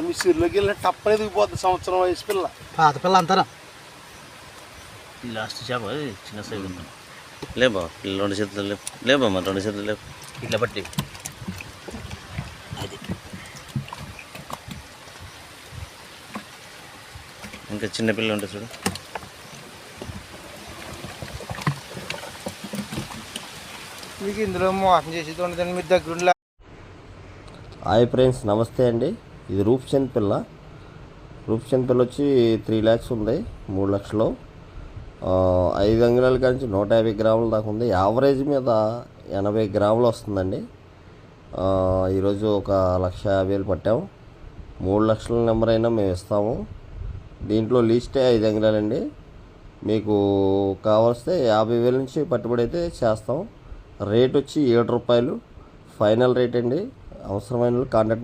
మీ సిరిలోకి వెళ్ళిన టప్పనే దిగిపోద్ది సంవత్సరం వయసు పిల్ల. పాత పిల్ల అంటారా? ఈ లాస్ట్ చేప చిన్న సైజు ఉంటాం. లేబా రెండు చేతులు లేబా మరి రెండు చేతులు లేవు ఇట్లా పట్టి అది ఇంకా చిన్న పిల్ల ఉంటుంది చూడు. మీకు ఇందులో మోసం చేసేది ఉండదండి, మీరు దగ్గర. హాయ్ ఫ్రెండ్స్, నమస్తే అండి. ఇది రూప్చంద్ పిల్ల. రూప్చంద్ పిల్ల వచ్చి 3 lakhs ఉంది, 3 లక్షలు. 5 అంగుళాల నుంచి 150 గ్రాముల దాకా ఉంది. యావరేజ్ మీద 80 గ్రాములు వస్తుందండి. ఈరోజు 1,50,000 పట్టాము. 3 లక్షల నెంబర్ అయినా మేము ఇస్తాము. దీంట్లో లీస్టే 5 అంగుళాలండి. మీకు కావలిస్తే 50,000 నుంచి పట్టుబడి అయితే చేస్తాం. రేట్ వచ్చి 7 రూపాయలు ఫైనల్ రేట్ అండి. అవసరమైన కాంటాక్ట్